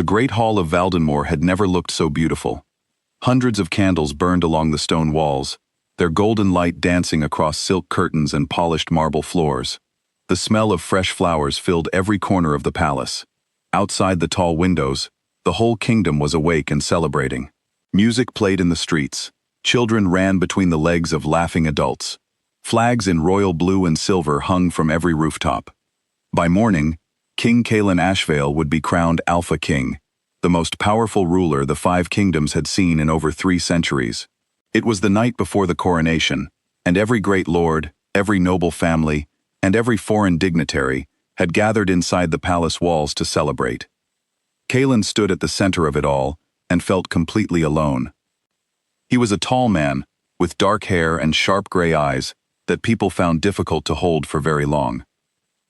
great hall of Valdemar had never looked so beautiful. Hundreds of candles burned along the stone walls, their golden light dancing across silk curtains and polished marble floors. The smell of fresh flowers filled every corner of the palace. Outside the tall windows, the whole kingdom was awake and celebrating. Music played in the streets. Children ran between the legs of laughing adults. Flags in royal blue and silver hung from every rooftop. By morning, King Kalen Ashvale would be crowned Alpha King, the most powerful ruler the 5 kingdoms had seen in over 3 centuries. It was the night before the coronation, and every great lord, every noble family, and every foreign dignitary had gathered inside the palace walls to celebrate. Kalen stood at the center of it all and felt completely alone. He was a tall man, with dark hair and sharp gray eyes that people found difficult to hold for very long.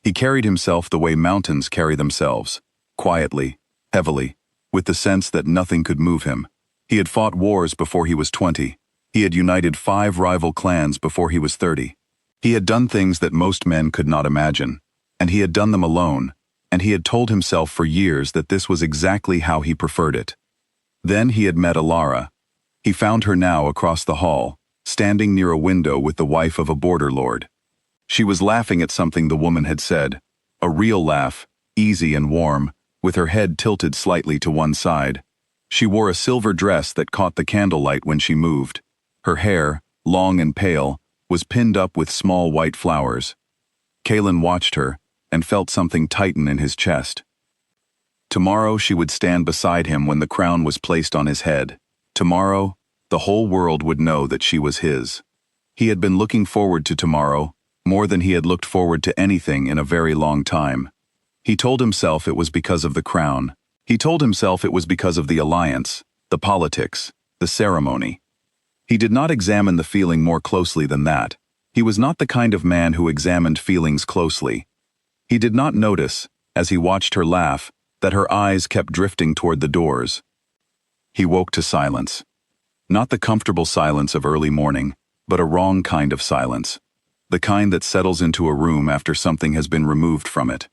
He carried himself the way mountains carry themselves, quietly, heavily, with the sense that nothing could move him. He had fought wars before he was 20. He had united 5 rival clans before he was 30. He had done things that most men could not imagine, and he had done them alone, and he had told himself for years that this was exactly how he preferred it. Then he had met Alara. He found her now across the hall, standing near a window with the wife of a border lord. She was laughing at something the woman had said, a real laugh, easy and warm, with her head tilted slightly to one side. She wore a silver dress that caught the candlelight when she moved. Her hair, long and pale, was pinned up with small white flowers. Kalen watched her and felt something tighten in his chest. Tomorrow she would stand beside him when the crown was placed on his head. Tomorrow, the whole world would know that she was his. He had been looking forward to tomorrow, more than he had looked forward to anything in a very long time. He told himself it was because of the crown. He told himself it was because of the alliance, the politics, the ceremony. He did not examine the feeling more closely than that. He was not the kind of man who examined feelings closely. He did not notice, as he watched her laugh, that her eyes kept drifting toward the doors. He woke to silence. Not the comfortable silence of early morning, but a wrong kind of silence. The kind that settles into a room after something has been removed from it.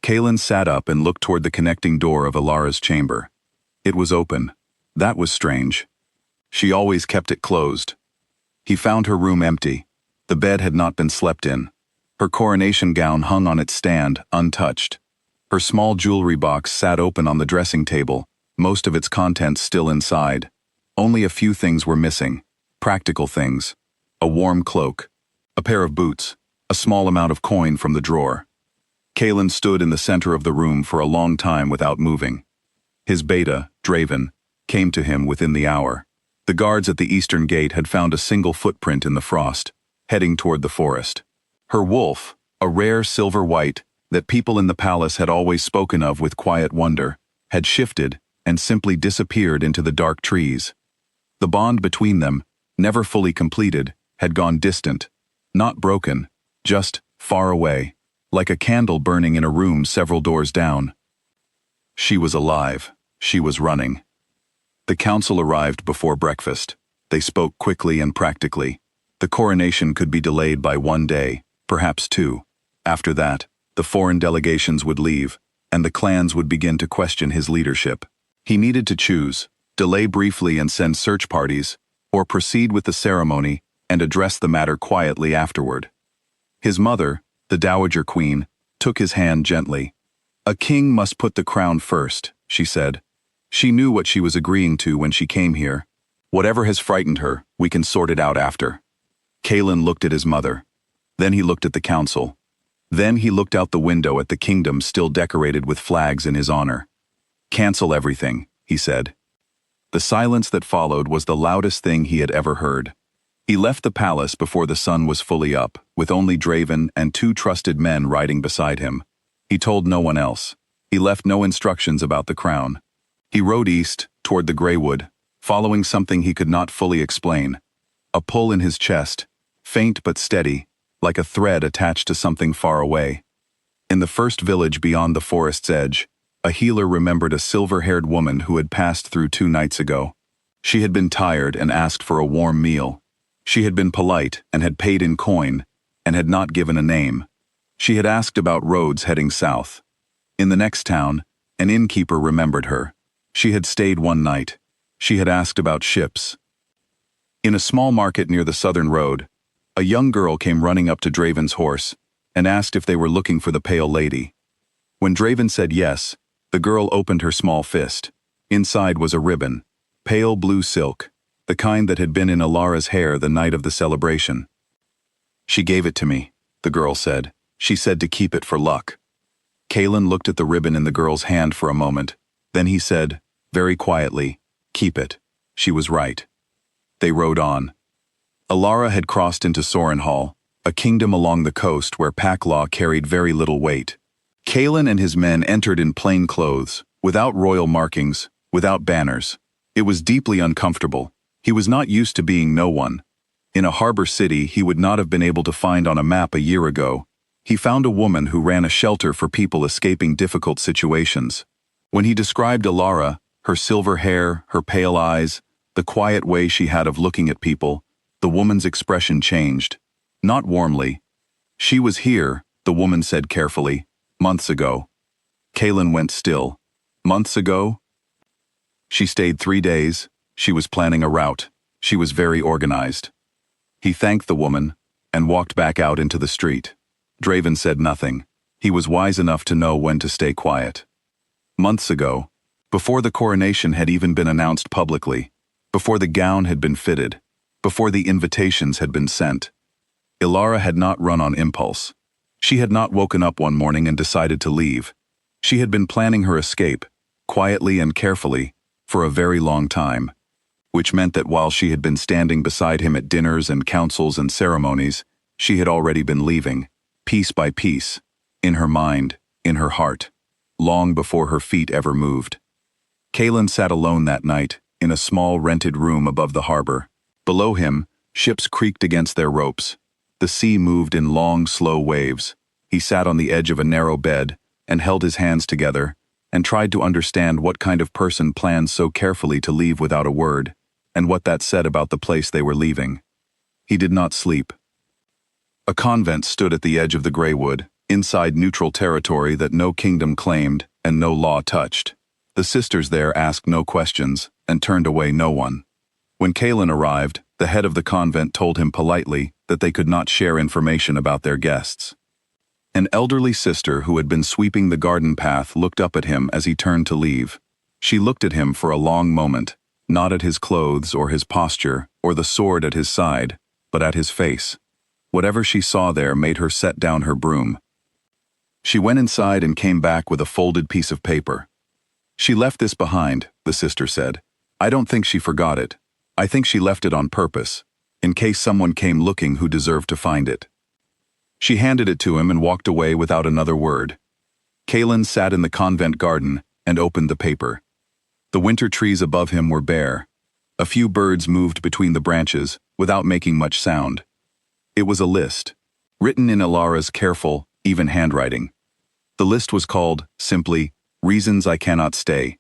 Kalen sat up and looked toward the connecting door of Alara's chamber. It was open. That was strange. She always kept it closed. He found her room empty. The bed had not been slept in. Her coronation gown hung on its stand, untouched. Her small jewelry box sat open on the dressing table, most of its contents still inside. Only a few things were missing. Practical things. A warm cloak. A pair of boots, a small amount of coin from the drawer. Kalen stood in the center of the room for a long time without moving. His beta, Draven, came to him within the hour. The guards at the eastern gate had found a single footprint in the frost, heading toward the forest. Her wolf, a rare silver white that people in the palace had always spoken of with quiet wonder, had shifted and simply disappeared into the dark trees. The bond between them, never fully completed, had gone distant. Not broken, just far away, like a candle burning in a room several doors down. She was alive. She was running. The council arrived before breakfast. They spoke quickly and practically. The coronation could be delayed by 1 day, perhaps 2. After that, the foreign delegations would leave, and the clans would begin to question his leadership. He needed to choose, delay briefly and send search parties, or proceed with the ceremony and address the matter quietly afterward. His mother, the Dowager Queen, took his hand gently. "A king must put the crown first," she said. She knew what she was agreeing to when she came here. Whatever has frightened her, we can sort it out after. Kalen looked at his mother. Then he looked at the council. Then he looked out the window at the kingdom still decorated with flags in his honor. "Cancel everything," he said. The silence that followed was the loudest thing he had ever heard. He left the palace before the sun was fully up, with only Draven and 2 trusted men riding beside him. He told no one else. He left no instructions about the crown. He rode east, toward the Greywood, following something he could not fully explain. A pull in his chest, faint but steady, like a thread attached to something far away. In the first village beyond the forest's edge, a healer remembered a silver-haired woman who had passed through 2 nights ago. She had been tired and asked for a warm meal. She had been polite and had paid in coin, and had not given a name. She had asked about roads heading south. In the next town, An innkeeper remembered her. She had stayed one night. She had asked about ships. In a small market near the southern road, a young girl came running up to Draven's horse and asked if they were looking for the pale lady. When Draven said yes, the girl opened her small fist. Inside was a ribbon, pale blue silk, the kind that had been in Alara's hair the night of the celebration. "She gave it to me," the girl said. "She said to keep it for luck." Kalen looked at the ribbon in the girl's hand for a moment. Then he said, very quietly, "Keep it." She was right. They rode on. Alara had crossed into Sorenhall, a kingdom along the coast where pack law carried very little weight. Kalen and his men entered in plain clothes, without royal markings, without banners. It was deeply uncomfortable. He was not used to being no one. In a harbor city he would not have been able to find on a map a year ago. He found a woman who ran a shelter for people escaping difficult situations. When he described Alara, her silver hair, her pale eyes, the quiet way she had of looking at people, the woman's expression changed. Not warmly. "She was here," the woman said carefully, "months ago." Kalen went still. "Months ago?" "She stayed 3 days. She was planning a route. She was very organized." He thanked the woman and walked back out into the street. Draven said nothing. He was wise enough to know when to stay quiet. Months ago, before the coronation had even been announced publicly, before the gown had been fitted, before the invitations had been sent, Alara had not run on impulse. She had not woken up one morning and decided to leave. She had been planning her escape, quietly and carefully, for a very long time, which meant that while she had been standing beside him at dinners and councils and ceremonies, she had already been leaving, piece by piece, in her mind, in her heart, long before her feet ever moved. Kalen sat alone that night, in a small rented room above the harbor. Below him, ships creaked against their ropes. The sea moved in long, slow waves. He sat on the edge of a narrow bed and held his hands together and tried to understand what kind of person planned so carefully to leave without a word, and what that said about the place they were leaving. He did not sleep. A convent stood at the edge of the Greywood, inside neutral territory that no kingdom claimed and no law touched. The sisters there asked no questions and turned away no one. When Kalen arrived, the head of the convent told him politely that they could not share information about their guests. An elderly sister who had been sweeping the garden path looked up at him as he turned to leave. She looked at him for a long moment, not at his clothes or his posture or the sword at his side, but at his face. Whatever she saw there made her set down her broom. She went inside and came back with a folded piece of paper. "She left this behind," the sister said. "I don't think she forgot it. I think she left it on purpose, in case someone came looking who deserved to find it." She handed it to him and walked away without another word. Kalen sat in the convent garden and opened the paper. The winter trees above him were bare. A few birds moved between the branches without making much sound. It was a list, written in Alara's careful, even handwriting. The list was called, simply, "Reasons I Cannot Stay."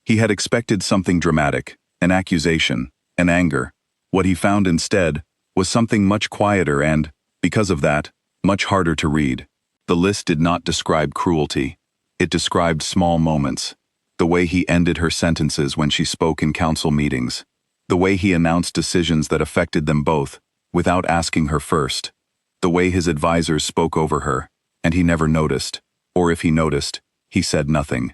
He had expected something dramatic, an accusation, an anger. What he found instead was something much quieter and, because of that, much harder to read. The list did not describe cruelty. It described small moments. The way he ended her sentences when she spoke in council meetings. The way he announced decisions that affected them both, without asking her first. The way his advisors spoke over her, and he never noticed, or if he noticed, he said nothing.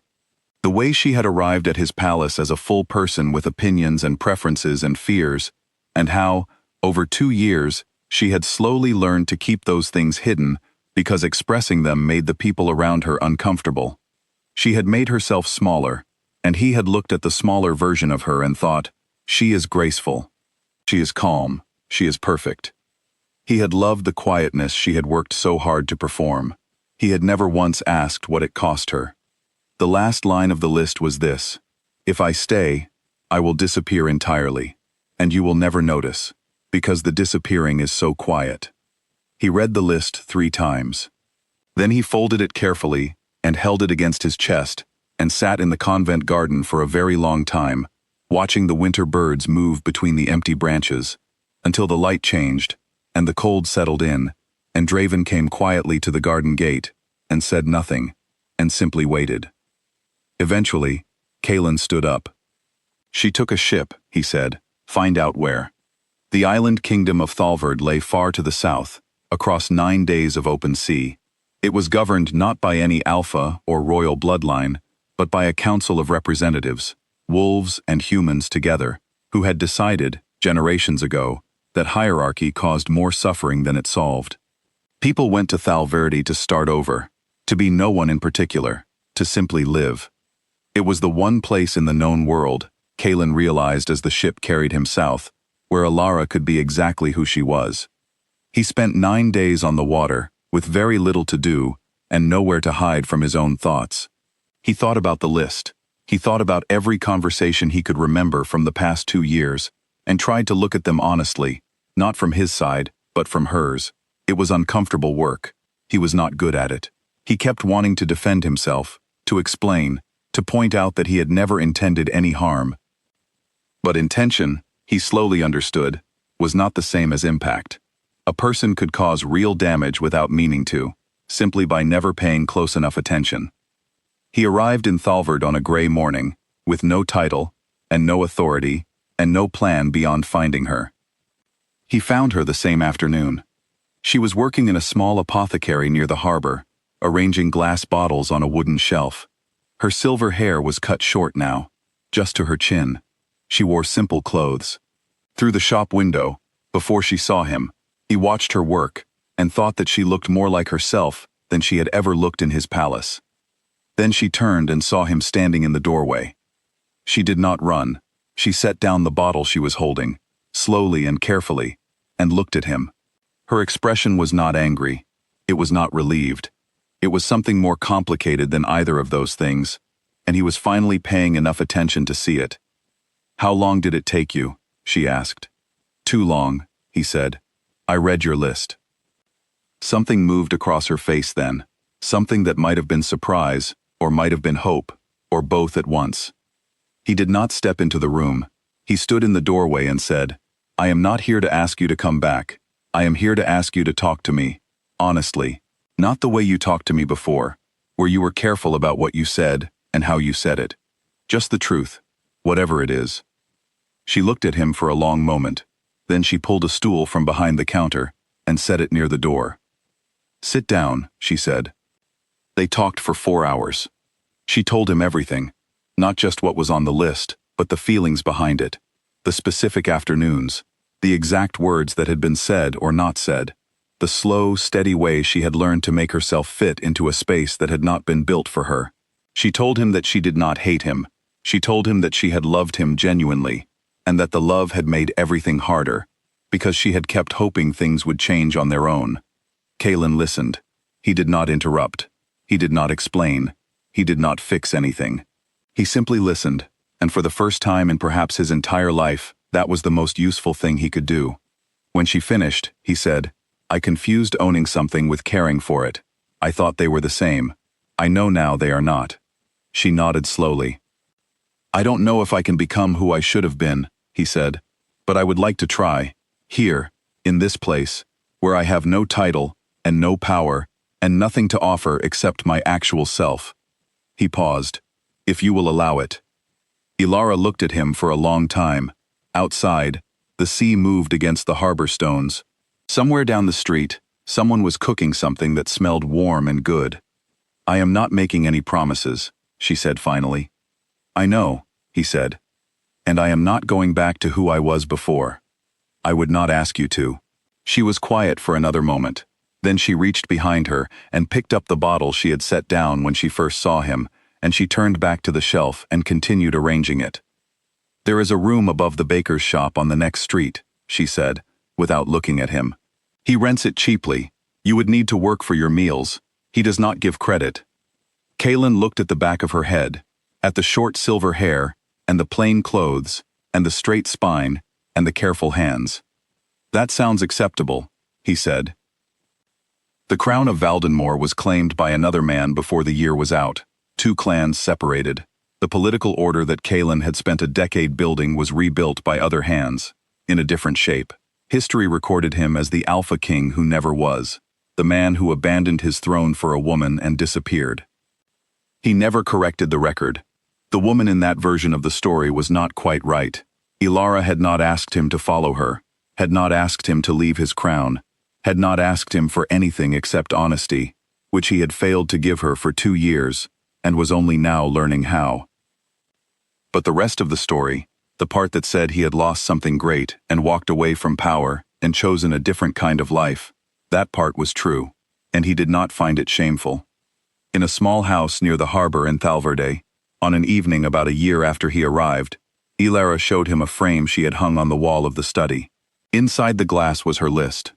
The way she had arrived at his palace as a full person with opinions and preferences and fears, and how, over 2 years, she had slowly learned to keep those things hidden because expressing them made the people around her uncomfortable. She had made herself smaller, and he had looked at the smaller version of her and thought, "She is graceful. She is calm. She is perfect." He had loved the quietness she had worked so hard to perform. He had never once asked what it cost her. The last line of the list was this: "If I stay, I will disappear entirely, and you will never notice, because the disappearing is so quiet." He read the list 3 times. Then he folded it carefully and held it against his chest and sat in the convent garden for a very long time, watching the winter birds move between the empty branches, until the light changed and the cold settled in, and Draven came quietly to the garden gate and said nothing, and simply waited. Eventually, Kalen stood up. She took a ship, he said. Find out where. The island kingdom of Thalvard lay far to the south, across 9 days of open sea. It was governed not by any alpha or royal bloodline, but by a council of representatives, wolves and humans together, who had decided, generations ago, that hierarchy caused more suffering than it solved. People went to Thalverdi to start over, to be no one in particular, to simply live. It was the one place in the known world, Kalen realized as the ship carried him south, where Alara could be exactly who she was. He spent 9 days on the water, with very little to do, and nowhere to hide from his own thoughts. He thought about the list. He thought about every conversation he could remember from the past 2 years, and tried to look at them honestly, not from his side, but from hers. It was uncomfortable work. He was not good at it. He kept wanting to defend himself, to explain, to point out that he had never intended any harm. But intention, he slowly understood, was not the same as impact. A person could cause real damage without meaning to, simply by never paying close enough attention. He arrived in Thalvard on a gray morning, with no title, and no authority, and no plan beyond finding her. He found her the same afternoon. She was working in a small apothecary near the harbor, arranging glass bottles on a wooden shelf. Her silver hair was cut short now, just to her chin. She wore simple clothes. Through the shop window, before she saw him, he watched her work, and thought that she looked more like herself than she had ever looked in his palace. Then she turned and saw him standing in the doorway. She did not run. She set down the bottle she was holding, slowly and carefully, and looked at him. Her expression was not angry. It was not relieved. It was something more complicated than either of those things, and he was finally paying enough attention to see it. "How long did it take you?" she asked. "Too long," he said. "I read your list." Something moved across her face then, something that might have been surprise, or might have been hope, or both at once. He did not step into the room. He stood in the doorway and said, "I am not here to ask you to come back. I am here to ask you to talk to me, honestly, not the way you talked to me before, where you were careful about what you said and how you said it. Just the truth, whatever it is." She looked at him for a long moment. Then she pulled a stool from behind the counter and set it near the door. "Sit down," she said. They talked for 4 hours. She told him everything, not just what was on the list, but the feelings behind it, the specific afternoons, the exact words that had been said or not said, the slow, steady way she had learned to make herself fit into a space that had not been built for her. She told him that she did not hate him. She told him that she had loved him genuinely, and that the love had made everything harder, because she had kept hoping things would change on their own. Kalen listened. He did not interrupt. He did not explain. He did not fix anything. He simply listened, and for the first time in perhaps his entire life, that was the most useful thing he could do. When she finished, he said, "I confused owning something with caring for it. I thought they were the same. I know now they are not." She nodded slowly. "I don't know if I can become who I should have been," he said, "but I would like to try. Here, in this place, where I have no title, and no power, and nothing to offer except my actual self." He paused. "If you will allow it." Ilara looked at him for a long time. Outside, the sea moved against the harbor stones. Somewhere down the street, someone was cooking something that smelled warm and good. "I am not making any promises," she said finally. "I know," he said. "And I am not going back to who I was before. I would not ask you to." She was quiet for another moment. Then she reached behind her and picked up the bottle she had set down when she first saw him, and she turned back to the shelf and continued arranging it. "There is a room above the baker's shop on the next street," she said, without looking at him. "He rents it cheaply. You would need to work for your meals. He does not give credit." Kalen looked at the back of her head, at the short silver hair, and the plain clothes, and the straight spine, and the careful hands. "That sounds acceptable," he said. The crown of Valdenmore was claimed by another man before the year was out. 2 clans separated. The political order that Kalen had spent a decade building was rebuilt by other hands, in a different shape. History recorded him as the Alpha King who never was, the man who abandoned his throne for a woman and disappeared. He never corrected the record, The woman in that version of the story was not quite right. Ilara had not asked him to follow her, had not asked him to leave his crown, had not asked him for anything except honesty, which he had failed to give her for 2 years, and was only now learning how. But the rest of the story, the part that said he had lost something great and walked away from power and chosen a different kind of life, that part was true, and he did not find it shameful. In a small house near the harbor in Thalverde, on an evening about a year after he arrived, Ilara showed him a frame she had hung on the wall of the study. Inside the glass was her list.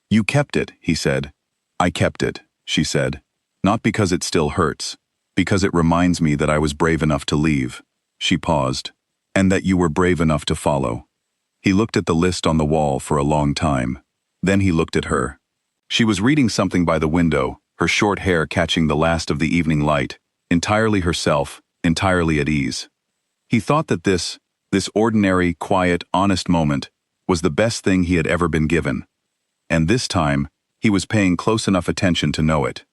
"You kept it," he said. "I kept it," she said. "Not because it still hurts, because it reminds me that I was brave enough to leave." She paused. "And that you were brave enough to follow." He looked at the list on the wall for a long time. Then he looked at her. She was reading something by the window, her short hair catching the last of the evening light, entirely herself, entirely at ease. He thought that this ordinary, quiet, honest moment was the best thing he had ever been given. And this time, he was paying close enough attention to know it.